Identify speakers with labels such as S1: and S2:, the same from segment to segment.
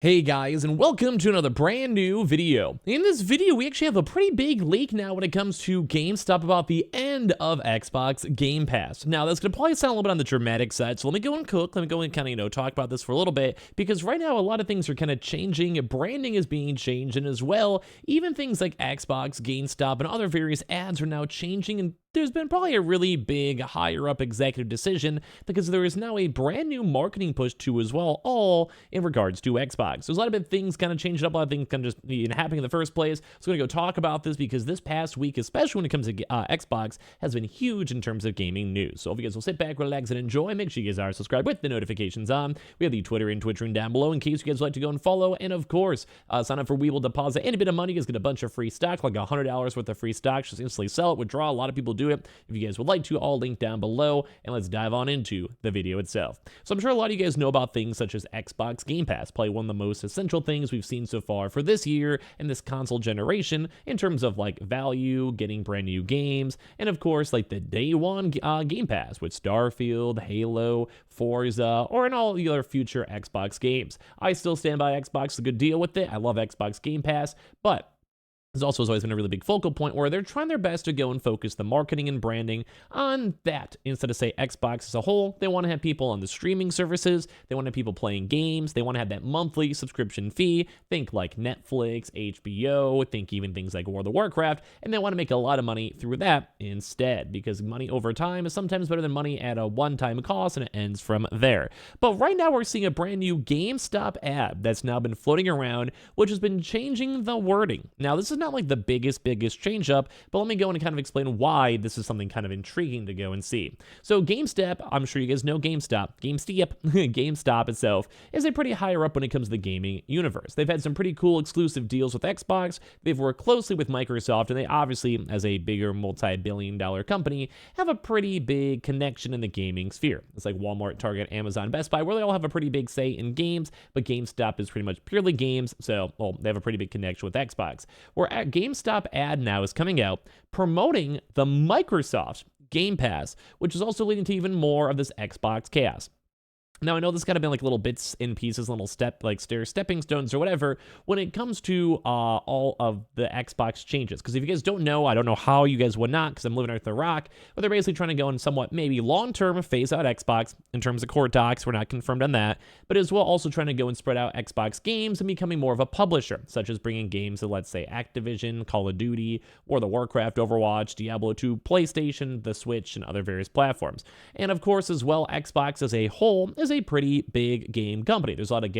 S1: Hey guys, and welcome to another brand new video. In this video, we actually have a pretty big leak now when it comes to GameStop about the end of Xbox Game Pass. Now, that's going to probably sound a little bit on the dramatic side, so let me go and kind of, talk about this for a little bit, because right now a lot of things are kind of changing. Branding is being changed, and as well, even things like Xbox, GameStop, and other various ads are now changing, and there's been probably a really big higher up executive decision because there is now a brand new marketing push too as well, all in regards to Xbox. There's a lot of big things kind of changed up, a lot of things kind of just happening in the first place. So I'm going to go talk about this because this past week, especially when it comes to Xbox, has been huge in terms of gaming news. So if you guys will sit back, relax, and enjoy, make sure you guys are subscribed with the notifications on. We have the Twitter and Twitch room down below in case you guys would like to go and follow. And of course, sign up for We Will Deposit any bit of money. You guys get a bunch of free stock, like $100 worth of free stock. Just instantly sell it, withdraw. A lot of people do it. If you guys would like to, all linked down below, and let's dive on into the video itself. So I'm sure a lot of you guys know about things such as Xbox Game Pass, probably one of the most essential things we've seen so far for this year and this console generation in terms of like value, getting brand new games, and of course like the day one Game Pass with Starfield, Halo, Forza, or in all the other future Xbox games. I still stand by Xbox, a good deal with it. I love Xbox Game Pass, but this also has always been a really big focal point where they're trying their best to go and focus the marketing and branding on that instead of, say, Xbox as a whole. They want to have people on the streaming services. They want to have people playing games. They want to have that monthly subscription fee. Think like Netflix, HBO, think even things like World of Warcraft. And they want to make a lot of money through that instead because money over time is sometimes better than money at a one-time cost, and it ends from there. But right now we're seeing a brand new GameStop ad that's now been floating around, which has been changing the wording. Now, this is not like the biggest change up, but let me go and kind of explain why this is something kind of intriguing to go and see. So GameStop, I'm sure you guys know GameStop itself is a pretty higher up when it comes to the gaming universe. They've had some pretty cool exclusive deals with Xbox. They've worked closely with Microsoft, and they obviously, as a bigger multi-billion-dollar company, have a pretty big connection in the gaming sphere. It's like Walmart, Target, Amazon, Best Buy, where they all have a pretty big say in games, but GameStop is pretty much purely games, so, well, they have a pretty big connection with Xbox. Where GameStop ad now is coming out promoting the Microsoft Game Pass, which is also leading to even more of this Xbox chaos. Now, I know this kind of been like little bits and pieces, little stepping stones or whatever, when it comes to all of the Xbox changes. Because if you guys don't know, I don't know how you guys would not, because I'm living under the rock, but they're basically trying to go and somewhat maybe long-term phase out Xbox in terms of core docs. We're not confirmed on that, but as well also trying to go and spread out Xbox games and becoming more of a publisher, such as bringing games to, let's say, Activision, Call of Duty, or the Warcraft, Overwatch, Diablo 2, PlayStation, the Switch, and other various platforms. And of course, as well, Xbox as a whole is a pretty big game company. There's a lot of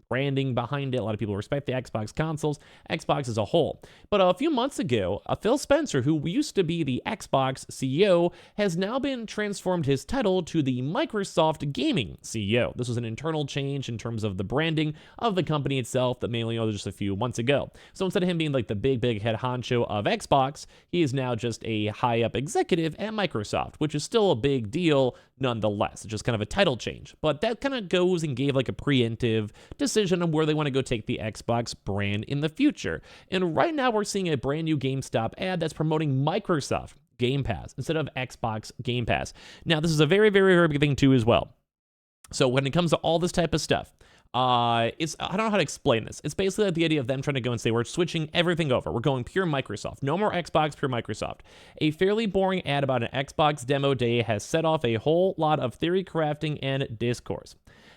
S1: branding behind it. A lot of people respect the Xbox consoles, Xbox as a whole. But a few months ago, Phil Spencer, who used to be the Xbox CEO, has now been transformed his title to the Microsoft Gaming CEO. This was an internal change in terms of the branding of the company itself that mainly just a few months ago. So instead of him being like the big head honcho of Xbox, he is now just a high up executive at Microsoft, which is still a big deal nonetheless. It's just kind of a title change. But that kind of goes and gave like a preemptive decision on where they want to go take the Xbox brand in the future. And right now we're seeing a brand new GameStop ad that's promoting Microsoft Game Pass instead of Xbox Game Pass. Now, this is a very big thing too as well. So when it comes to all this type of stuff, I don't know how to explain this. It's basically like the idea of them trying to go and say, we're switching everything over. We're going pure Microsoft. No more Xbox, pure Microsoft. A fairly boring ad about an Xbox demo day has set off a whole lot of theory crafting and discourse.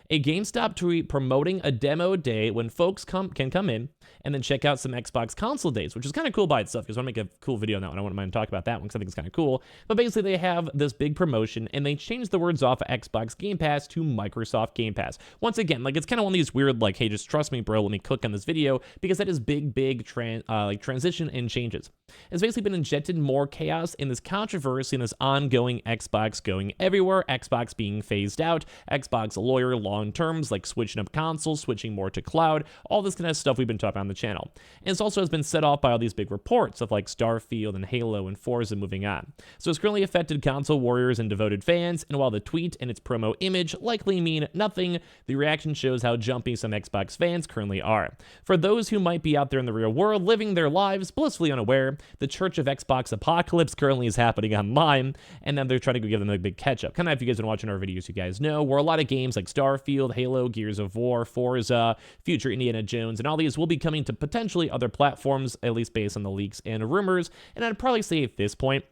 S1: A GameStop tweet promoting a demo day when folks can come in and then check out some Xbox console days, which is kind of cool by itself because I want to make a cool video on that one. I wouldn't mind talking about that one because I think it's kind of cool. But basically, they have this big promotion and they changed the words off of Xbox Game Pass to Microsoft Game Pass. Once again, like it's kind of one of these weird, like, hey, just trust me, bro. Let me click on this video because that is big transition and changes. It's basically been injected more chaos in this controversy and this ongoing Xbox going everywhere, Xbox being phased out, Xbox lawyer long terms like switching up consoles, switching more to cloud, all this kind of stuff we've been talking about on the channel. And it also has been set off by all these big reports of like Starfield and Halo and Forza moving on. So it's currently affected console warriors and devoted fans, and while the tweet and its promo image likely mean nothing, the reaction shows how jumpy some Xbox fans currently are. For those who might be out there in the real world living their lives blissfully unaware, the Church of Xbox Apocalypse currently is happening online, and then they're trying to go give them a big catch-up. Kind of if you guys have been watching our videos, you guys know, where a lot of games like Starfield, Starfield, Halo, Gears of War, Forza, future Indiana Jones, and all these will be coming to potentially other platforms, at least based on the leaks and rumors. And I'd probably say at this point,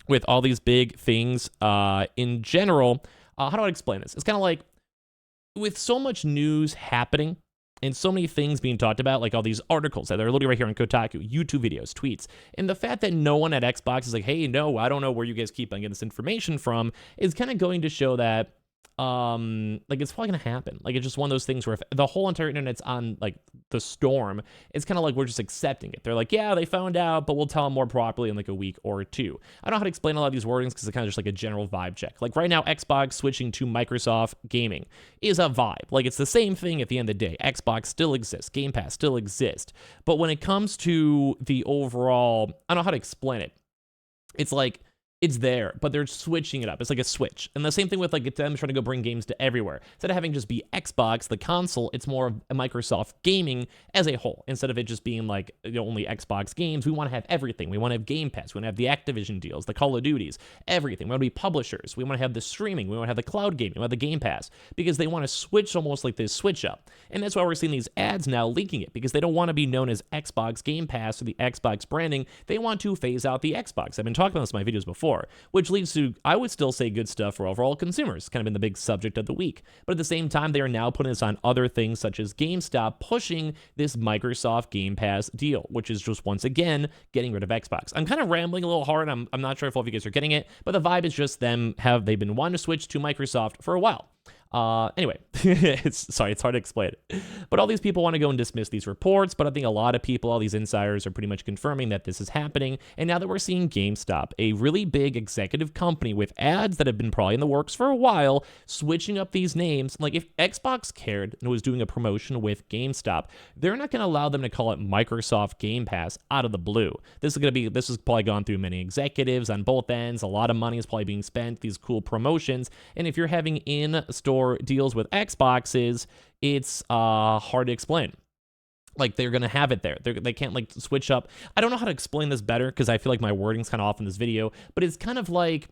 S1: with all these big things in general, how do I explain this? It's kind of like with so much news happening and so many things being talked about, like all these articles that are literally right here on Kotaku, YouTube videos, tweets, and the fact that no one at Xbox is like, hey, no, I don't know where you guys keep on getting this information from, is kind of going to show that like it's probably gonna happen. Like it's just one of those things where if the whole entire internet's on like the storm, it's kind of like we're just accepting it. They're like, yeah, they found out, but we'll tell them more properly in like a week or two. I don't know how to explain a lot of these wordings because it's kind of just like a general vibe check. Like right now, Xbox switching to Microsoft gaming is a vibe. Like it's the same thing at the end of the day. Xbox still exists, Game Pass still exists. But when it comes to the overall, I don't know how to explain it. It's like, it's there, but they're switching it up. It's like a switch. And the same thing with like them trying to go bring games to everywhere. Instead of having just be Xbox, the console, it's more of a Microsoft gaming as a whole. Instead of it just being like only Xbox games, we want to have everything. We want to have Game Pass. We want to have the Activision deals, the Call of Duties, everything. We want to be publishers. We want to have the streaming. We want to have the cloud gaming. We want the Game Pass because they want to switch almost like this switch up. And that's why we're seeing these ads now leaking it because they don't want to be known as Xbox Game Pass or the Xbox branding. They want to phase out the Xbox. I've been talking about this in my videos before. Which leads to, I would still say, good stuff for overall consumers. Kind of been the big subject of the week. But at the same time, they are now putting this on other things such as GameStop pushing this Microsoft Game Pass deal, which is just once again getting rid of Xbox. I'm kind of rambling a little hard. I'm not sure if all of you guys are getting it, but the vibe is just them they've been wanting to switch to Microsoft for a while. Anyway, it's hard to explain it. But all these people want to go and dismiss these reports, but I think a lot of people, all these insiders, are pretty much confirming that this is happening. And now that we're seeing GameStop, a really big executive company with ads that have been probably in the works for a while, switching up these names. Like if Xbox cared and was doing a promotion with GameStop, they're not going to allow them to call it Microsoft Game Pass out of the blue. This has probably gone through many executives on both ends. A lot of money is probably being spent, these cool promotions. And if you're having in-store deals with Xboxes, it's hard to explain. Like they're gonna have it there. They can't like switch up. I don't know how to explain this better because I feel like my wording's kind of off in this video, but it's kind of like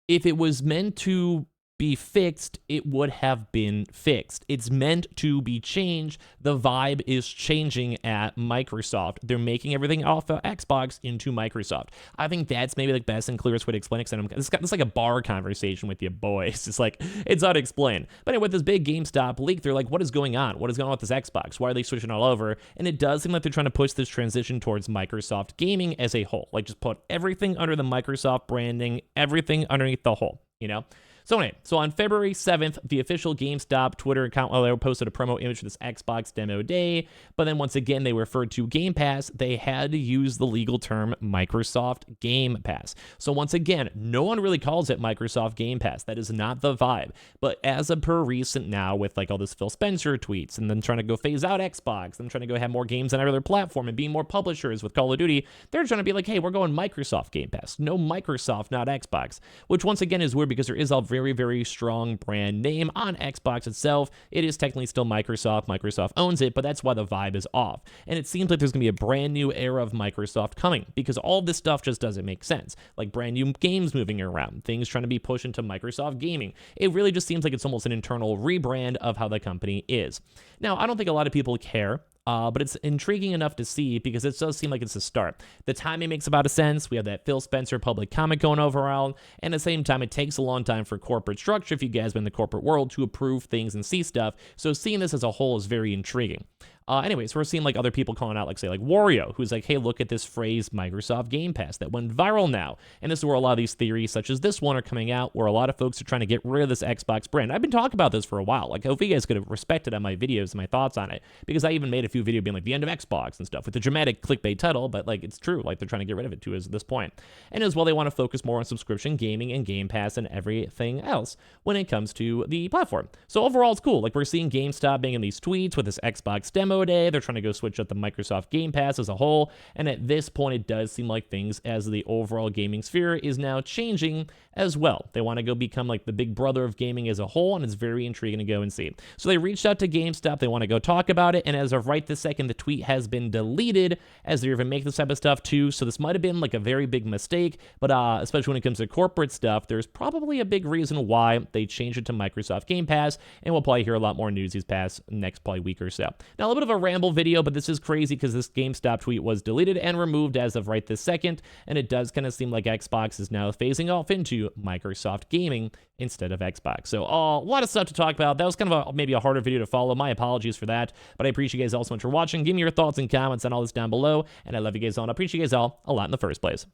S1: if it was meant to be fixed, it would have been fixed. It's meant to be changed. The vibe is changing at Microsoft. They're making everything off of Xbox into Microsoft. I think that's maybe the best and clearest way to explain it. It's like a bar conversation with your boys. It's like, it's hard to explain. But anyway, with this big GameStop leak, they're like, what is going on? What is going on with this Xbox? Why are they switching all over? And it does seem like they're trying to push this transition towards Microsoft gaming as a whole. Like just put everything under the Microsoft branding, everything underneath the whole, you know? So anyway, so on February 7th, the official GameStop Twitter account, they posted a promo image for this Xbox demo day, but then once again, they referred to Game Pass. They had to use the legal term Microsoft Game Pass. So once again, no one really calls it Microsoft Game Pass. That is not the vibe. But as of per recent now, with like all this Phil Spencer tweets, and then trying to go phase out Xbox, and trying to go have more games on every other platform, and being more publishers with Call of Duty, they're trying to be like, hey, we're going Microsoft Game Pass. No Microsoft, not Xbox. Which once again is weird because there is a very, very strong brand name on Xbox itself. It is technically still Microsoft. Microsoft owns it, but that's why the vibe is off. And it seems like there's going to be a brand new era of Microsoft coming because all this stuff just doesn't make sense. Like brand new games moving around, things trying to be pushed into Microsoft gaming. It really just seems like it's almost an internal rebrand of how the company is. Now, I don't think a lot of people care. But it's intriguing enough to see because it does seem like it's a start. The timing makes about a sense. We have that Phil Spencer public comment going overall, and at the same time, it takes a long time for corporate structure, if you guys have been in the corporate world, to approve things and see stuff. So seeing this as a whole is very intriguing. Anyways, we're seeing like other people calling out, like say like Wario, who's like, hey, look at this phrase Microsoft Game Pass that went viral now. And this is where a lot of these theories, such as this one, are coming out, where a lot of folks are trying to get rid of this Xbox brand. I've been talking about this for a while. Like, I hope you guys could have respected on my videos and my thoughts on it, because I even made a few videos being like the end of Xbox and stuff with the dramatic clickbait title, but like it's true. Like they're trying to get rid of it too, at this point. And as well, they want to focus more on subscription gaming and Game Pass and everything else when it comes to the platform. So overall, it's cool. Like we're seeing GameStop being in these tweets with this Xbox demo Pro Day. They're trying to go switch up the Microsoft Game Pass as a whole, and at this point, it does seem like things as the overall gaming sphere is now changing as well. They want to go become like the big brother of gaming as a whole, and it's very intriguing to go and see. So they reached out to GameStop. They want to go talk about it, and as of right this second, the tweet has been deleted as they're even making this type of stuff too. So this might have been like a very big mistake, but especially when it comes to corporate stuff, there's probably a big reason why they changed it to Microsoft Game Pass, and we'll probably hear a lot more news these past next probably week or so. Now, a little bit of a ramble video, but this is crazy because this GameStop tweet was deleted and removed as of right this second, and it does kind of seem like Xbox is now phasing off into Microsoft Gaming instead of Xbox. So a lot of stuff to talk about. That was kind of maybe a harder video to follow. My apologies for that, but I appreciate you guys all so much for watching. Give me your thoughts and comments on all this down below, and I love you guys all, and I appreciate you guys all a lot in the first place.